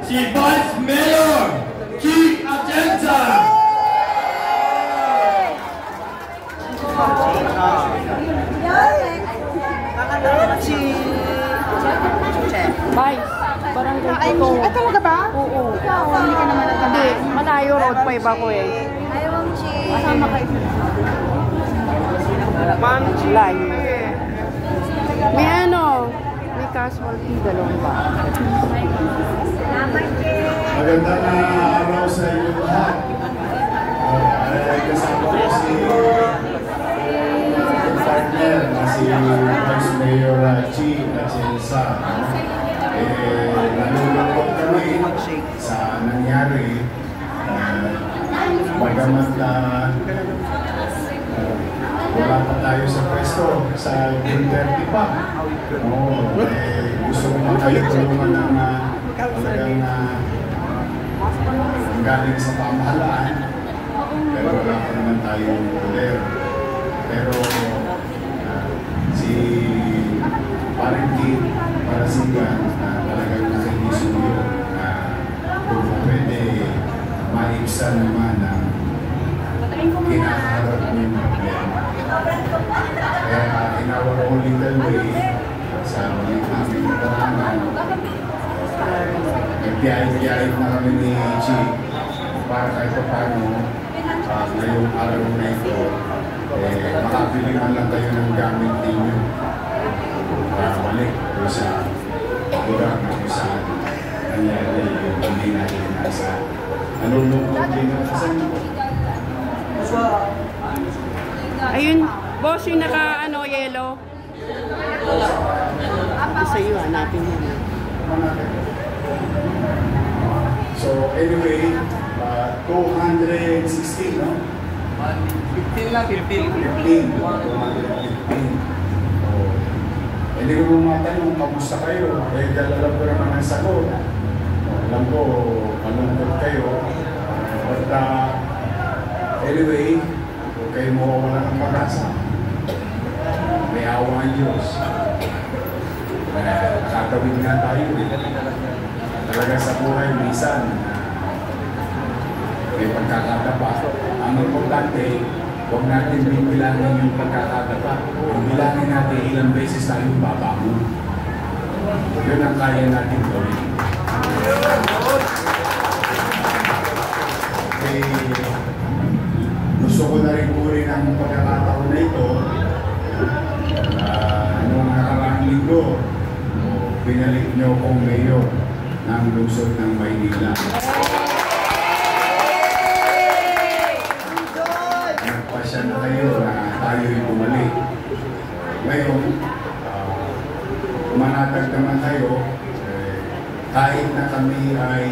si Vice Mayor Chi Atienza. Bye. Barangay ko. Ay, talaga ba? Oo. Ikaw, hindi ka naman nagkama. Hindi, malayo road pa iba ko eh. Ayaw ang Chi. Kasama kayo. Ma'am Chi. Layo. May ano, may casualty, dalawang ba? Magandang araw sa inyo lahat. Kasama ko si partner na si Vice Mayor Chi Atienza. Nalulungkot kami sa nangyari. Bagamat wala pa tayo sa pwesto sa June 30 pa. Gusto ko man kayo tulungan ng talagang galing sa pamahalaan. Pero wala pa naman tayong poder. Pero si Parenti Parasigan talagang nakikisuyo kung pwede maibsan naman ang kinaharap mo yung problema. Kaya in our own little way, sa aming karangan, nagbiyahe-biyahe na kami ni Chi para kahit pa paano ngayong araw na ito, makabili man lang tayo ng gamit ninyo para balik o sa lugar na kung saan nangyari yung hindi natin nasa nalulungkot din na sa Ayun, boss, yung naka ano, yellow. Isa yun, hanapin mo. So anyway, 216, no? 15 lang, 215. Hindi ko matanong, kamusta kayo? Alam ko naman ang sagot. Alam ko, malungkot kayo. But anyway, huwag kayo mawawala ng pag-asa. May awa ang Diyos. Nakakawin nga tayo eh. Talaga sa buhay, minsan, may pagkakatapa. Ang importante, huwag natin bibilangin yung pagkakatapa. Bilangin natin ilang beses tayong babangon. Yun ang kaya natin gawin. Gusto ko na rin kurin ang pagkakataon na ito. Noong nakaraang linggo, pinalik niyo kong mayor ng lungsod ng Maynila. Nagpasya na kayo na tayo'y bumalik. Ngayon, manatag naman kayo, kahit na kami ay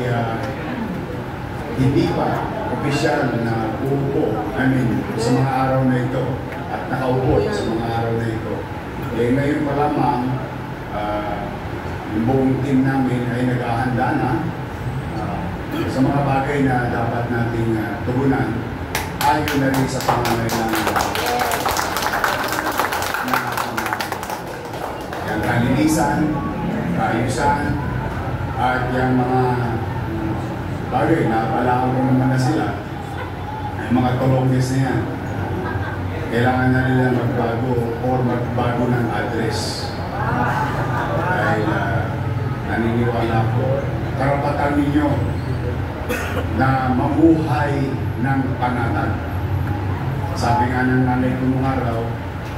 hindi pa opisyal na uupo, sa mga araw na ito, at nakaupo sa mga araw na ito. Ngayon pa lamang, yung buong team namin ay naghahanda na sa mga bagay na dapat nating tugunan, ayon na rin sa pangangailangan yung kalinisan, kaayusan, at yung mga bagay na palaan ko naman na sila, yung mga tulongis na yan, kailangan na nila magbago or magbago ng address. Dahil naniniwala ko, karapatan ninyo na mamuhay ng panatag. Sabi nga ng nanay ko nung araw,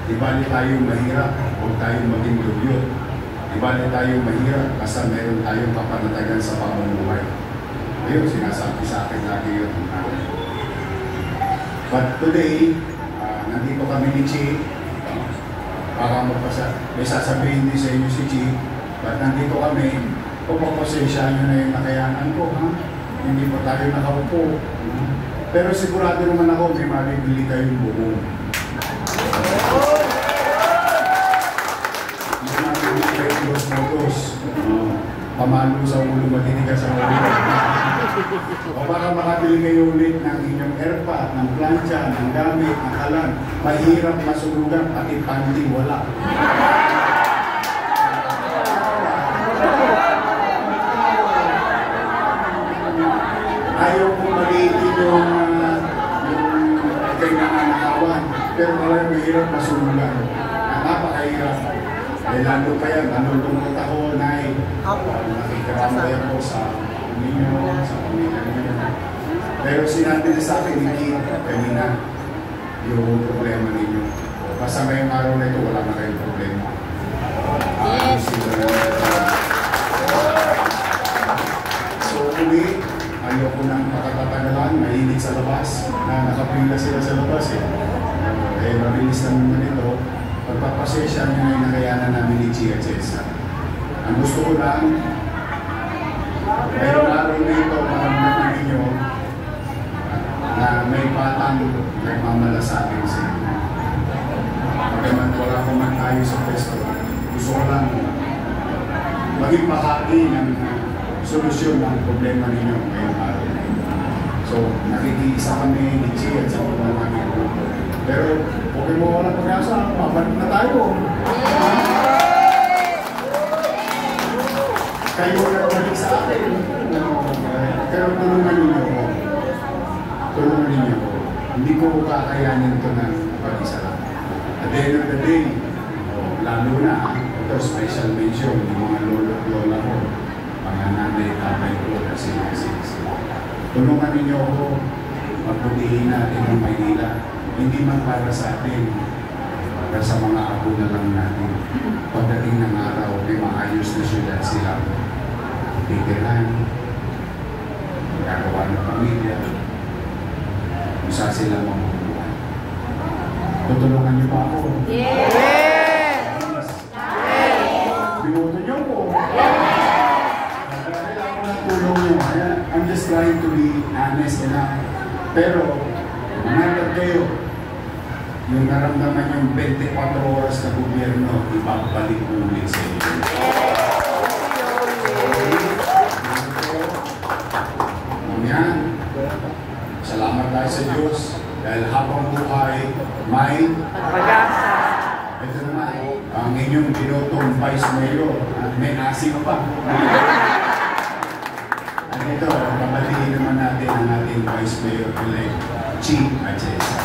di bali tayo mahirap, huwag tayo maging dugyot. Di bali tayo mahirap, basta meron tayong kapanatagan sa pamumuhay. Ayun, sinasabi sa akin lagi yun. But today, nandito kami ni Chi. Baka may sasabihin din sa inyo si Chi. But nandito kami, pagpapasensya nyo na yung nakayanan ko, ha? Hindi pa tayo nakaupo. Pero sigurado naman ako, may mabibili kayong buo. Hindi natin kayo dos-motos. Pamalo sa ulo, matinigas sa ulo. O baka makabili kayo ulit ng inyong airpot, ng plancha, ng gamit, ng kalan. Mahirap masulugan, pati panty wala. ayaw kong maliitin yung kainanakawan. Pero talagang mahirap masulugan. Napakahirap. Eh, lalo pa yan, nalulungkot ako, Nay. Nakikiramay ako sa ninyo, sa pamilya ninyo. Pero sinabi na sa akin, hindi kanina yung problema ninyo. Basta ngayong araw na ito, wala na kayong problema. Yes. So, uli, ayoko nang makatatagalan, mahilig sa labas, na nakapila sila sa labas eh. Eh, mabilis naman ito. Pagpapasensya nyo yung nakayanan namin ni Chia Chesa. Ang gusto ko lang, ngayong araw na ito, maramdaman ninyo na may batang nagmamalasakit sa inyo. Pagkaman wala ko man tayo sa pwesto, gusto ko lang maging bahagi ng solusyon ng problema ninyo ngayong araw na ito. So, nakikiisa kami ni Chia at sa mga namin. Pero, okay mo walang pag-asa, mabalik na tayo. Kayo nagbalik sa akin. Pero tulungan ninyo ko. Tulungan ninyo ko. Hindi ko kakayanin ito ng pag-isa lang. At the end of the day, lalo na, ito special mention, yung mga lolo at lola ko, mga nanay, tatay ko, kasi tulungan ninyo ko, magbutihin natin ang Maynila. Hindi man para sa atin, para sa mga apo na lang natin. Pagdating ng araw, may maayos na syudad sila. Titiran, magagawa ng pamilya, kung saan sila mamubuhay. Tutulungan niyo pa ako? Yes! Binuto niyo po? Kailangan ko ng tulong niyo. I'm just trying to be honest enough. Pero, manatag kayo. Yung naramdaman yung 24 oras na gobyerno, ibabalik ulit sa inyo. Yan. Salamat tayo sa Diyos dahil habang buhay, may Pag-asa. ito naman, ang inyong binotong Vice Mayor at may asim pa. At ito, kabatiin naman natin ang ating Vice Mayor-elect, Chi Achesa.